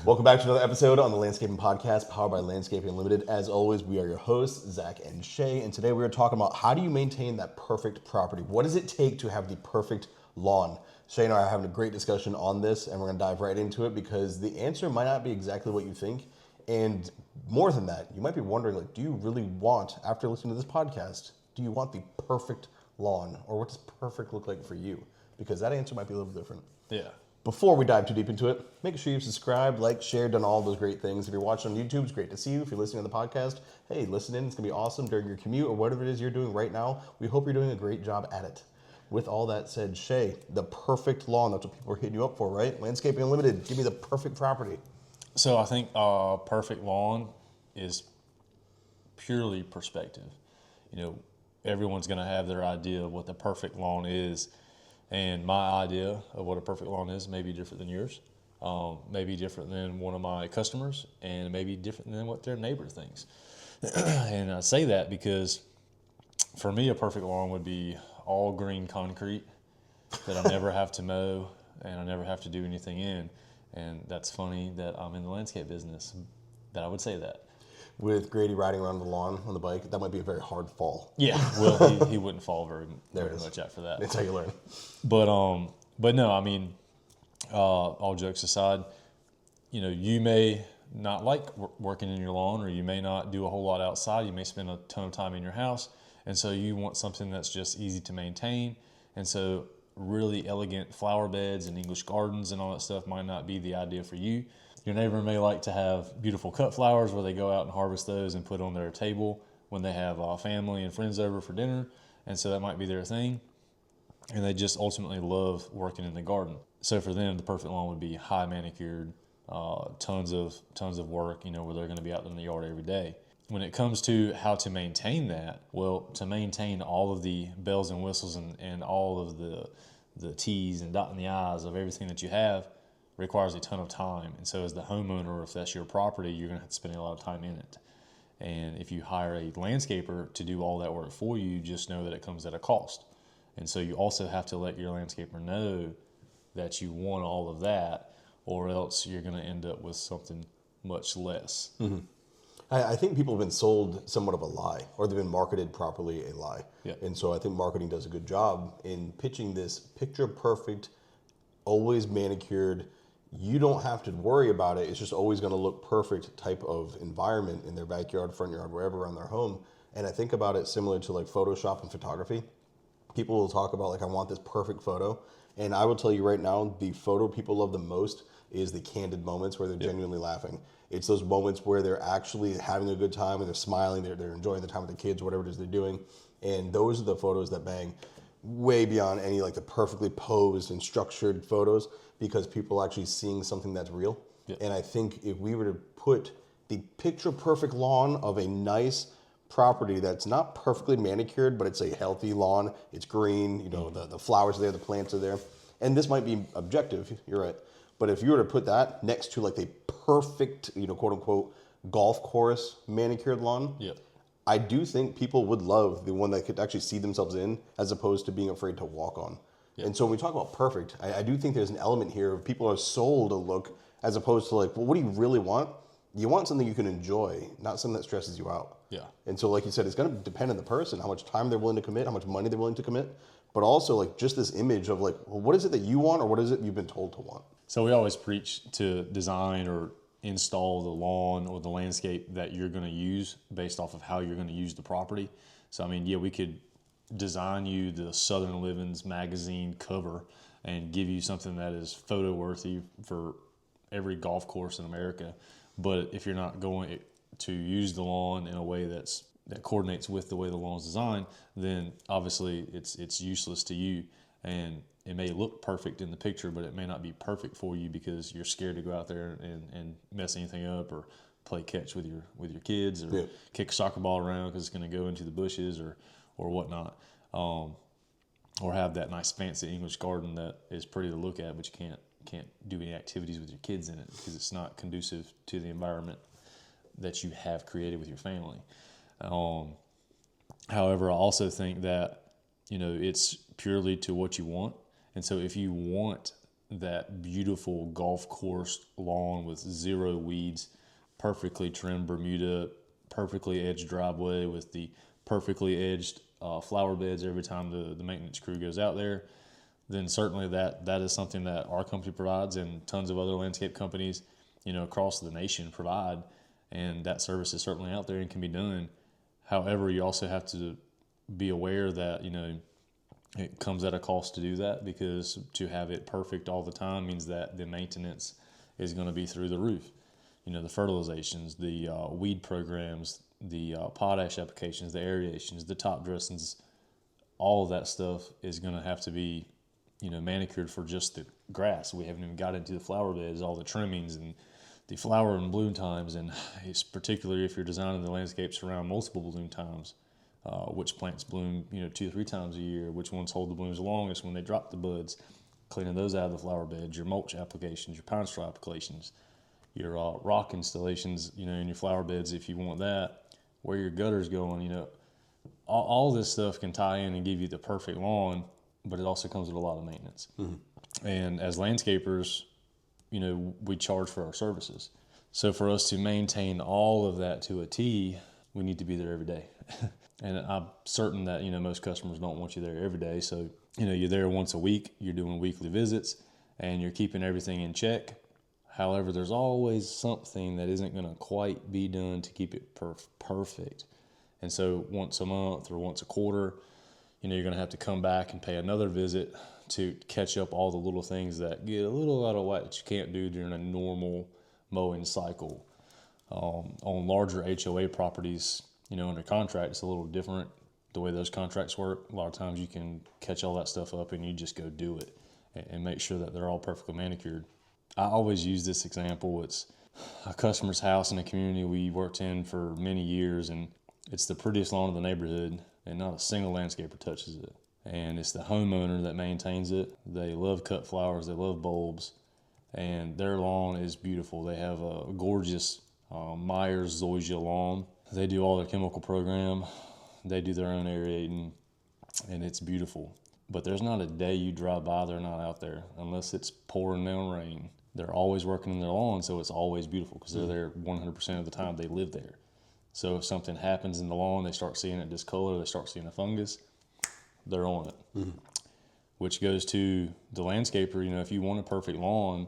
Welcome back to another episode on the Landscaping Podcast, powered by Landscaping Unlimited. As always, we are your hosts, Zach and Shay, and today we are talking about how do you maintain that perfect property? What does it take to have the perfect lawn? Shay and I are having a great discussion on this, and we're going to dive right into it because the answer might not be exactly what you think. And more than that, you might be wondering, like, do you really want, after listening to this podcast, do you want the perfect lawn? Or what does perfect look like for you? Because that answer might be a little different. Yeah. Before we dive too deep into it, make sure you subscribe, like, share, done all those great things. If you're watching on YouTube, it's great to see you. If you're listening to the podcast, hey, listen in. It's going to be awesome during your commute or whatever it is you're doing right now. We hope you're doing a great job at it. With all that said, Shay, the perfect lawn, that's what people are hitting you up for, right? Landscaping Unlimited, give me the perfect property. So I think perfect lawn is purely perspective. You know, everyone's going to have their idea of what the perfect lawn is. And my idea of what a perfect lawn is may be different than yours, maybe different than one of my customers, and maybe different than what their neighbor thinks. And I say that because for me, a perfect lawn would be all green concrete that I never have to mow and I never have to do anything in. And that's funny that I'm in the landscape business, that I would say that. With Grady riding around the lawn on the bike, that might be a very hard fall. Yeah, well, he wouldn't fall very much after that. That's how you learn. But no, I mean, all jokes aside, you know, you may not like working in your lawn, or you may not do a whole lot outside. You may spend a ton of time in your house, and so you want something that's just easy to maintain. And so really elegant flower beds and English gardens and all that stuff might not be the idea for you. Your neighbor may like to have beautiful cut flowers where they go out and harvest those and put on their table when they have family and friends over for dinner. And so that might be their thing. And they just ultimately love working in the garden. So for them, the perfect lawn would be high manicured, tons of work, you know, where they're going to be out in the yard every day. When it comes to how to maintain that, well, to maintain all of the bells and whistles and all of the T's and dotting the I's of everything that you have requires a ton of time. And so as the homeowner, if that's your property, you're going to have to spend a lot of time in it. And if you hire a landscaper to do all that work for you, just know that it comes at a cost. And so you also have to let your landscaper know that you want all of that, or else you're going to end up with something much less. Mm-hmm. I think people have been sold somewhat of a lie, or they've been marketed properly a lie. Yeah. And so I think marketing does a good job in pitching this picture perfect, always manicured, you don't have to worry about it. It's just always going to look perfect type of environment in their backyard, front yard, wherever around their home. And I think about it similar to like Photoshop and photography. People will talk about like, I want this perfect photo. And I will tell you right now, the photo people love the most is the candid moments where they're genuinely laughing. It's those moments where they're actually having a good time and they're smiling, they're enjoying the time with the kids, whatever it is they're doing. And those are the photos that bang way beyond any like the perfectly posed and structured photos, because people are actually seeing something that's real. Yeah. And I think if we were to put the picture perfect lawn of a nice property that's not perfectly manicured, but it's a healthy lawn, it's green, you know, the flowers are there, the plants are there. And this might be objective, you're right. But if you were to put that next to like a perfect, you know, quote unquote, golf course manicured lawn, Yeah. I do think people would love the one that could actually see themselves in, as opposed to being afraid to walk on. Yeah. And so when we talk about perfect, I do think there's an element here of people are sold a look, as opposed to like, well, what do you really want? You want something you can enjoy, not something that stresses you out. Yeah. And so like you said, it's going to depend on the person, how much time they're willing to commit, how much money they're willing to commit, but also like just this image of like, well, what is it that you want, or what is it you've been told to want? So we always preach to design or install the lawn or the landscape that you're going to use based off of how you're going to use the property. So, I mean, yeah, we could design you the Southern Living's magazine cover and give you something that is photo worthy for every golf course in America. But if you're not going to use the lawn in a way that coordinates with the way the lawn is designed, then obviously it's useless to you. And it may look perfect in the picture, but it may not be perfect for you because you're scared to go out there and mess anything up, or play catch with your kids, or kick a soccer ball around because it's going to go into the bushes or whatnot, or have that nice fancy English garden that is pretty to look at, but you can't do any activities with your kids in it because it's not conducive to the environment that you have created with your family. However, I also think that, you know, it's purely to what you want. And so if you want that beautiful golf course lawn with zero weeds, perfectly trimmed Bermuda, perfectly edged driveway with the perfectly edged flower beds every time the maintenance crew goes out there, then certainly that is something that our company provides, and tons of other landscape companies, across the nation provide. And that service is certainly out there and can be done. However, you also have to be aware that, it comes at a cost to do that, because to have it perfect all the time means that the maintenance is going to be through the roof. The fertilizations, the weed programs, the potash applications, the aerations, the top dressings, all of that stuff is going to have to be, manicured for just the grass. We haven't even got into the flower beds, all the trimmings and the flower and bloom times. And it's particularly if you're designing the landscapes around multiple bloom times, which plants bloom, 2 or 3 times a year, which ones hold the blooms longest when they drop the buds, cleaning those out of the flower beds, your mulch applications, your pine straw applications, your rock installations, in your flower beds if you want that, where your gutter's going, all this stuff can tie in and give you the perfect lawn, but it also comes with a lot of maintenance. Mm-hmm. And as landscapers, we charge for our services. So for us to maintain all of that to a T, we need to be there every day. And I'm certain that, most customers don't want you there every day. So, you're there once a week, you're doing weekly visits, and you're keeping everything in check. However, there's always something that isn't going to quite be done to keep it perfect. And so once a month or once a quarter, you're going to have to come back and pay another visit to catch up all the little things that get a little out of whack that you can't do during a normal mowing cycle. On larger HOA properties, under contract, it's a little different the way those contracts work. A lot of times you can catch all that stuff up and you just go do it and make sure that they're all perfectly manicured. I always use this example. It's a customer's house in a community we worked in for many years, and it's the prettiest lawn in the neighborhood, and not a single landscaper touches it. And it's the homeowner that maintains it. They love cut flowers, they love bulbs, and their lawn is beautiful. They have a gorgeous Myers zoysia lawn. They do all their chemical program. They do their own aerating, and it's beautiful. But there's not a day you drive by they're not out there, unless it's pouring down rain. They're always working in their lawn, so it's always beautiful because they're there 100% of the time. They live there. So if something happens in the lawn, they start seeing it discolor, they start seeing a fungus, they're on it. Mm-hmm. Which goes to the landscaper. If you want a perfect lawn,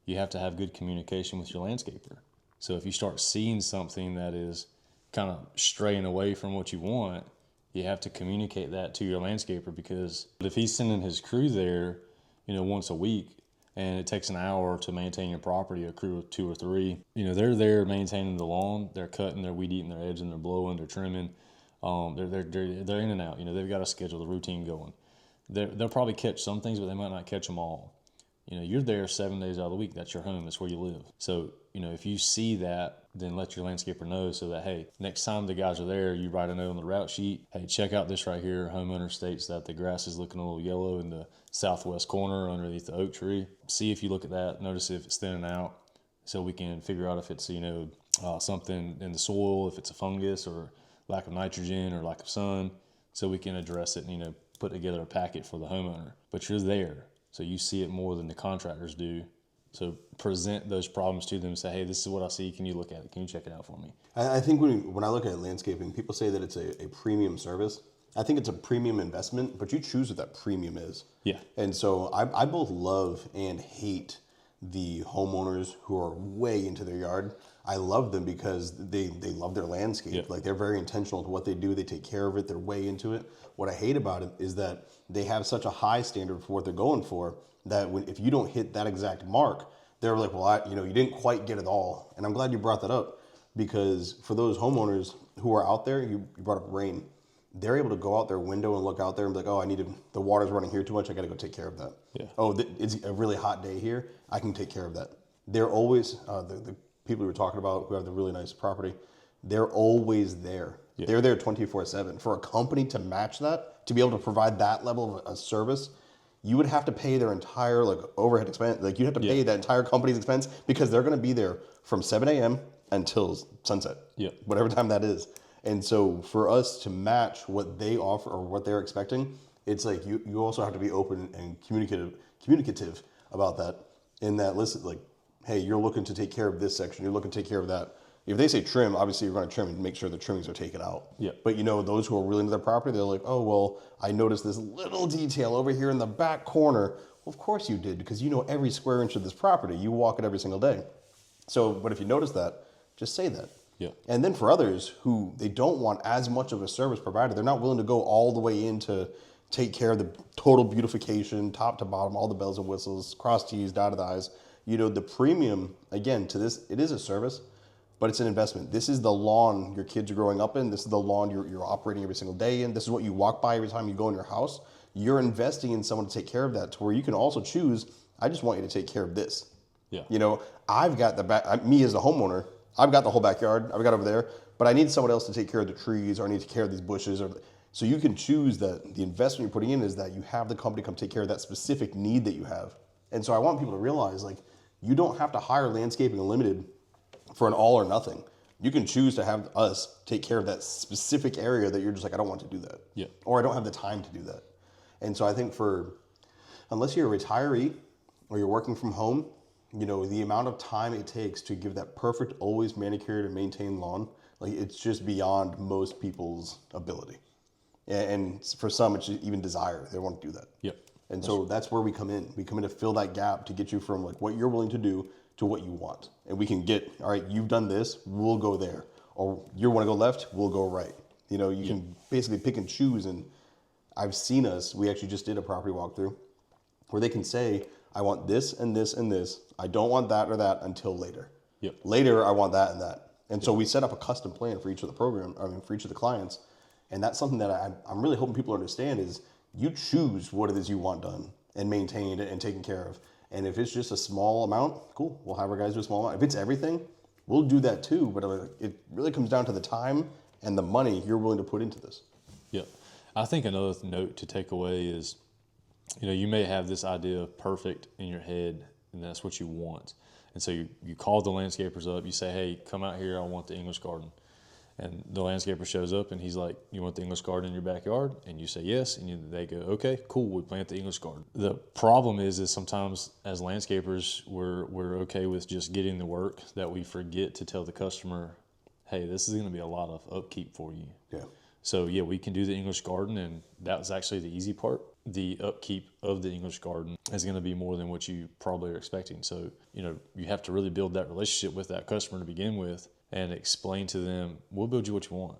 you have to have good communication with your landscaper. So if you start seeing something that is kind of straying away from what you want, you have to communicate that to your landscaper, because if he's sending his crew there, once a week, and it takes an hour to maintain your property, a crew of 2 or 3, they're there maintaining the lawn, they're cutting, they're weed eating, they're edging, they're blowing, they're trimming, they're in and out. They've got a schedule, the routine going. They'll probably catch some things, but they might not catch them all. You're there 7 days out of the week. That's your home. That's where you live. So, if you see that, then let your landscaper know, so that, hey, next time the guys are there, you write a note on the route sheet. Hey, check out this right here. Homeowner states that the grass is looking a little yellow in the southwest corner underneath the oak tree. See if you look at that. Notice if it's thinning out, so we can figure out if it's, something in the soil, if it's a fungus or lack of nitrogen or lack of sun, so we can address it and, put together a packet for the homeowner. But you're there, so you see it more than the contractors do. So present those problems to them and say, hey, this is what I see. Can you look at it? Can you check it out for me? I think when I look at landscaping, people say that it's a premium service. I think it's a premium investment, but you choose what that premium is. Yeah. And so I both love and hate the homeowners who are way into their yard. I love them because they love their landscape. Yep. Like, they're very intentional with what they do. They take care of it. They're way into it. What I hate about it is that they have such a high standard for what they're going for, that if you don't hit that exact mark, they're like, well, you didn't quite get it all. And I'm glad you brought that up, because for those homeowners who are out there, you brought up rain. They're able to go out their window and look out there and be like, oh, the water's running here too much. I got to go take care of that. Yeah. Oh, it's a really hot day here. I can take care of that. They're always, the people we were talking about who have the really nice property, they're always there. Yeah. They're there 24/7. For a company to match that, to be able to provide that level of a service, you would have to pay their entire overhead expense. You'd have to pay that entire company's expense, because they're going to be there from 7 a.m. until sunset, whatever time that is. And so for us to match what they offer or what they're expecting, it's like you also have to be open and communicative about that. In that list, like, hey, you're looking to take care of this section, you're looking to take care of that. If they say trim, obviously you're going to trim and make sure the trimmings are taken out. Yeah. But those who are really into their property, they're like, oh, well, I noticed this little detail over here in the back corner. Well, of course you did, because you know every square inch of this property. You walk it every single day. So, but if you notice that, just say that. Yeah. And then for others who they don't want as much of a service provider, they're not willing to go all the way in to take care of the total beautification, top to bottom, all the bells and whistles, cross T's, dotted I's. The premium, again, to this, it is a service, but it's an investment. This is the lawn your kids are growing up in. This is the lawn you're operating every single day in. This is what you walk by every time you go in your house. You're investing in someone to take care of that, to where you can also choose, I just want you to take care of this. Yeah. I've got the back, me as a homeowner, I've got the whole backyard, I've got over there, but I need someone else to take care of the trees, or I need to take care of these bushes. So you can choose that the investment you're putting in is that you have the company come take care of that specific need that you have. And so I want people to realize, like, you don't have to hire Landscaping Unlimited for an all or nothing. You can choose to have us take care of that specific area that you're just like, I don't want to do that. Yeah. Or I don't have the time to do that. And so I think unless you're a retiree or you're working from home, the amount of time it takes to give that perfect, always manicured and maintained lawn, like, it's just beyond most people's ability. And for some, it's even desire. They want to do that. Yep. And so that's where we come in. We come in to fill that gap, to get you from like what you're willing to do to what you want. And we can get, all right, you've done this, we'll go there. Or you want to go left, we'll go right. You can basically pick and choose. And I've seen we actually just did a property walkthrough where they can say, I want this and this and this. I don't want that or that until later. Yep. Later, I want that and that. And so we set up a custom plan for each of for each of the clients. And that's something that I'm really hoping people understand is you choose what it is you want done and maintained and taken care of. And if it's just a small amount, cool, we'll have our guys do a small amount. If it's everything, we'll do that too. But it really comes down to the time and the money you're willing to put into this. Yeah. I think another note to take away is, you may have this idea of perfect in your head, and that's what you want. And so you call the landscapers up, you say, hey, come out here, I want the English garden. And the landscaper shows up and he's like, you want the English garden in your backyard? And you say yes, and they go, okay, cool, we plant the English garden. The problem is sometimes as landscapers, we're okay with just getting the work that we forget to tell the customer, hey, this is gonna be a lot of upkeep for you. Yeah. So yeah, we can do the English garden, and that was actually the easy part. The upkeep of the English garden is going to be more than what you probably are expecting. So, you have to really build that relationship with that customer to begin with and explain to them, we'll build you what you want.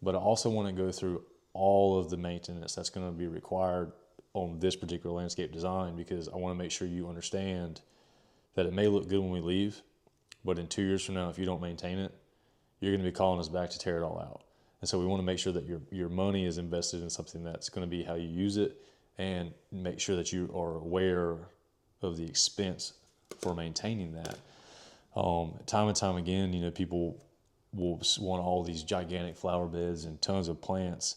But I also want to go through all of the maintenance that's going to be required on this particular landscape design, because I want to make sure you understand that it may look good when we leave, but in 2 years from now, if you don't maintain it, you're going to be calling us back to tear it all out. And so we want to make sure that your money is invested in something that's going to be how you use it, and make sure that you are aware of the expense for maintaining that. Time and time again, people will want all these gigantic flower beds and tons of plants,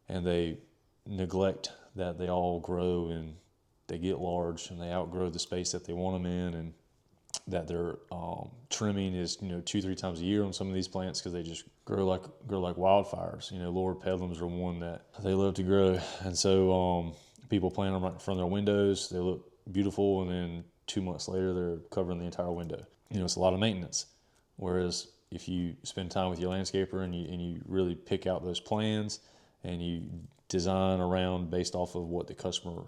and they neglect that they all grow and they get large and they outgrow the space that they want them in, and that their trimming is 2-3 times a year on some of these plants because they just grow like wildfires. Lord pedlums are one that they love to grow, and so people plant them right in front of their windows. They look beautiful, and then 2 months later they're covering the entire window. It's a lot of maintenance. Whereas if you spend time with your landscaper and you really pick out those plans and you design around based off of what the customer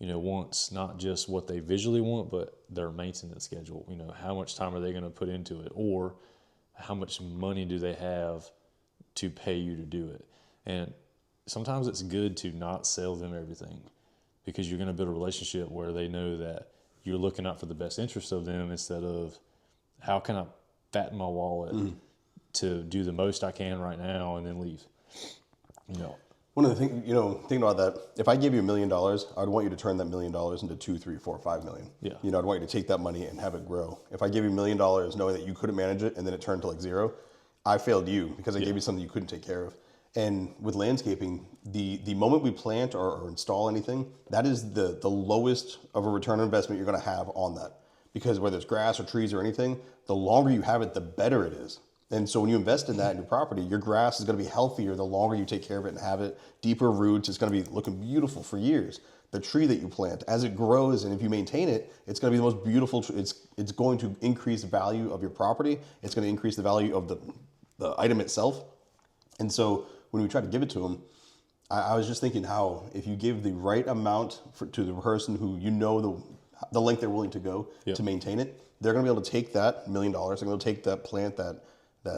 wants, not just what they visually want, but their maintenance schedule. How much time are they going to put into it, or how much money do they have to pay you to do it? And sometimes it's good to not sell them everything, because you're going to build a relationship where they know that you're looking out for the best interest of them, instead of how can I fatten my wallet to do the most I can right now and then leave. One of the things, thinking about that, if I gave you $1 million, I'd want you to turn that $1 million into 2, 3, 4, 5 million. Yeah. I'd want you to take that money and have it grow. If I gave you $1 million knowing that you couldn't manage it and then it turned to like zero, I failed you because I gave you something you couldn't take care of. And with landscaping, the moment we plant or install anything, that is the lowest of a return on investment you're going to have on that. Because whether it's grass or trees or anything, the longer you have it, the better it is. And so when you invest in that in your property, your grass is going to be healthier the longer you take care of it and have it, deeper roots. It's going to be looking beautiful for years. the tree that you plant, as it grows, and if you maintain it, it's going to be the most beautiful. It's going to increase the value of your property. It's going to increase the value of the item itself. And so when we try to give it to them, I was just thinking how if you give the right amount to the person who the length they're willing to go to maintain it, they're going to be able to take that $1 million. They're going to take that plant, that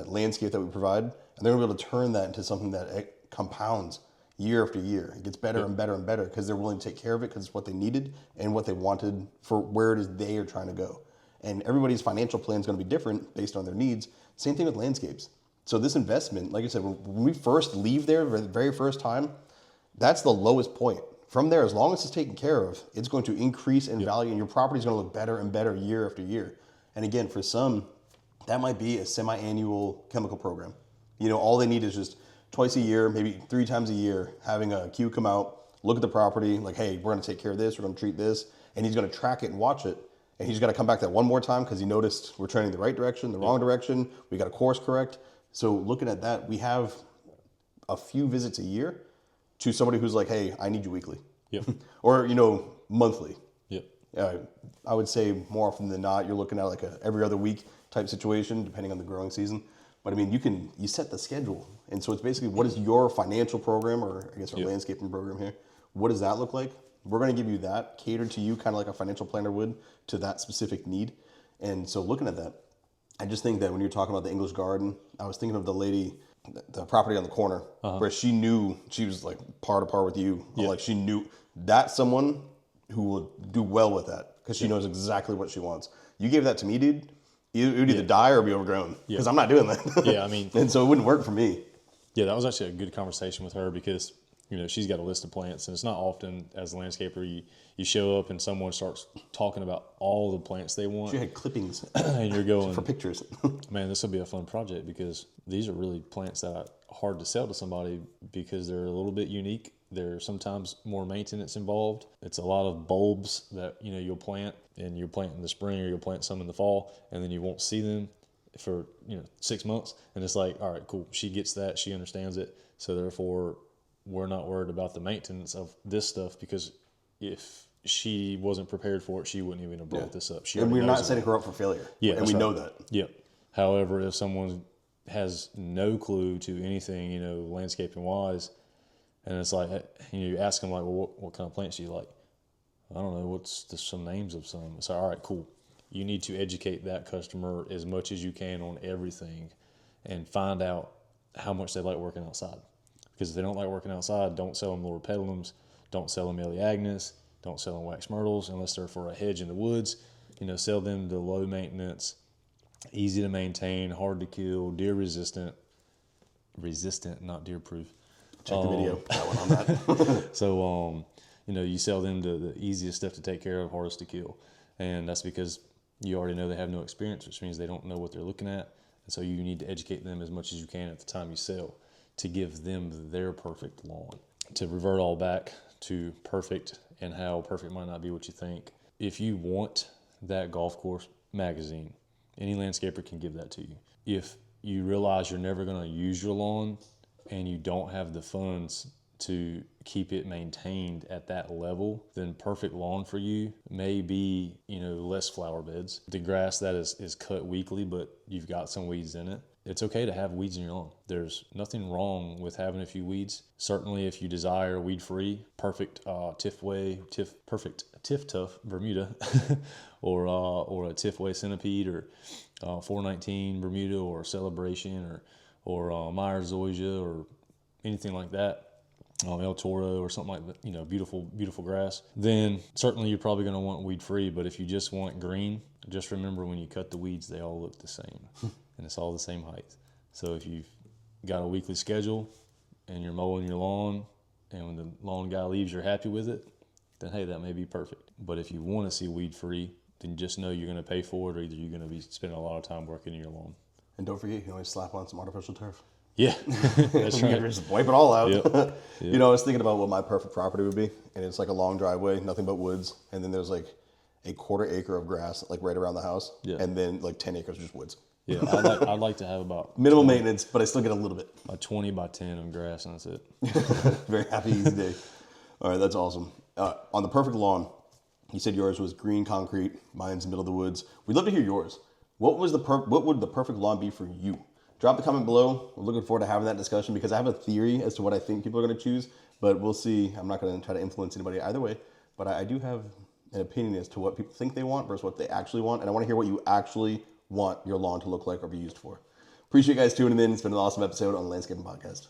landscape that we provide, and they're going to be able to turn that into something that compounds year after year. It gets better and better and better because they're willing to take care of it because it's what they needed and what they wanted for where it is they are trying to go. And everybody's financial plan is going to be different based on their needs. Same thing with landscapes. So this investment, like I said, when we first leave there the very first time, that's the lowest point. From there, as long as it's taken care of, it's going to increase in value and your property is going to look better and better year after year. And again, for some, that might be a semi-annual chemical program. All they need is just twice a year, maybe 3 times a year, having a Q come out, look at the property, like, hey, we're going to take care of this, we're going to treat this, and he's going to track it and watch it. And he's got to come back that one more time because he noticed we're trending the right direction, the wrong direction, we got to course correct. So looking at that, we have a few visits a year to somebody who's like, hey, I need you weekly. Yep. Or, monthly. Yep. I would say more often than not, you're looking at like a every other week type situation, depending on the growing season. But I mean, you set the schedule. And so it's basically, what is your financial program, or I guess our landscaping program here? What does that look like? We're going to give you that, catered to you, kind of like a financial planner would, to that specific need. And so looking at that, I just think that when you're talking about the English garden, I was thinking of the lady, the property on the corner, where she knew she was like par to par with you. Like she knew that's someone who will do well with that because she knows exactly what she wants. You gave that to me, dude. It would either die or be overgrown because I'm not doing that. Yeah, I mean, and so it wouldn't work for me. Yeah, that was actually a good conversation with her because she's got a list of plants, and it's not often as a landscaper you show up and someone starts talking about all the plants they want. She had clippings, and you're going for pictures. Man, this will be a fun project because these are really plants that are hard to sell to somebody because they're a little bit unique. There's sometimes more maintenance involved. It's a lot of bulbs that you'll plant, and you'll plant in the spring or you'll plant some in the fall, and then you won't see them for 6 months. And it's like, all right, cool. She gets that. She understands it. So therefore, we're not worried about the maintenance of this stuff because if she wasn't prepared for it, she wouldn't even have brought this up. And we're not setting her up for failure. Yeah, and we know that. Yeah. However, if someone has no clue to anything, landscaping wise, and it's like, you ask them like, well, what kind of plants do you like? I don't know. What's some names of some? It's like, all right, cool. You need to educate that customer as much as you can on everything and find out how much they like working outside. Because if they don't like working outside, don't sell them Lord Petalums, don't sell them Elaeagnus, don't sell them wax myrtles unless they're for a hedge in the woods. Sell them the low maintenance, easy to maintain, hard to kill, deer resistant, not deer proof. Check the video. That one on that. So, you sell them the easiest stuff to take care of, hardest to kill. And that's because you already know they have no experience, which means they don't know what they're looking at. And so you need to educate them as much as you can at the time you sell to give them their perfect lawn. To revert all back to perfect and how perfect might not be what you think. If you want that golf course magazine, any landscaper can give that to you. If you realize you're never going to use your lawn and you don't have the funds to keep it maintained at that level, then perfect lawn for you may be, less flower beds. The grass that is cut weekly, but you've got some weeds in it. It's okay to have weeds in your lawn. There's nothing wrong with having a few weeds. Certainly if you desire weed-free, perfect perfect Tiff Tough Bermuda or a Tiffway Centipede or 419 Bermuda or Celebration or Myers Zoysia or anything like that, El Toro or something like that, beautiful grass, then certainly you're probably going to want weed-free. But if you just want green, just remember when you cut the weeds, they all look the same. And it's all the same height. So if you've got a weekly schedule and you're mowing your lawn and when the lawn guy leaves, you're happy with it, then hey, that may be perfect. But if you want to see weed-free, then just know you're going to pay for it, or either you're going to be spending a lot of time working in your lawn. And don't forget, you can always slap on some artificial turf. Yeah, that's right. Just wipe it all out. Yep. I was thinking about what my perfect property would be, and it's like a long driveway, nothing but woods, and then there's like a 1/4 acre of grass like right around the house, and then like 10 acres of just woods. Yeah, I'd like to have about minimal maintenance, but I still get a little bit. A 20 by 10 of grass, and that's it. Very happy, easy day. All right, that's awesome. On the perfect lawn, you said yours was green concrete, mine's middle of the woods. We'd love to hear yours. What would the perfect lawn be for you? Drop the comment below. We're looking forward to having that discussion because I have a theory as to what I think people are going to choose, but we'll see. I'm not going to try to influence anybody either way, but I do have an opinion as to what people think they want versus what they actually want, and I want to hear what you actually want your lawn to look like or be used for. Appreciate you guys tuning in. It's been an awesome episode on the Landscaping Podcast.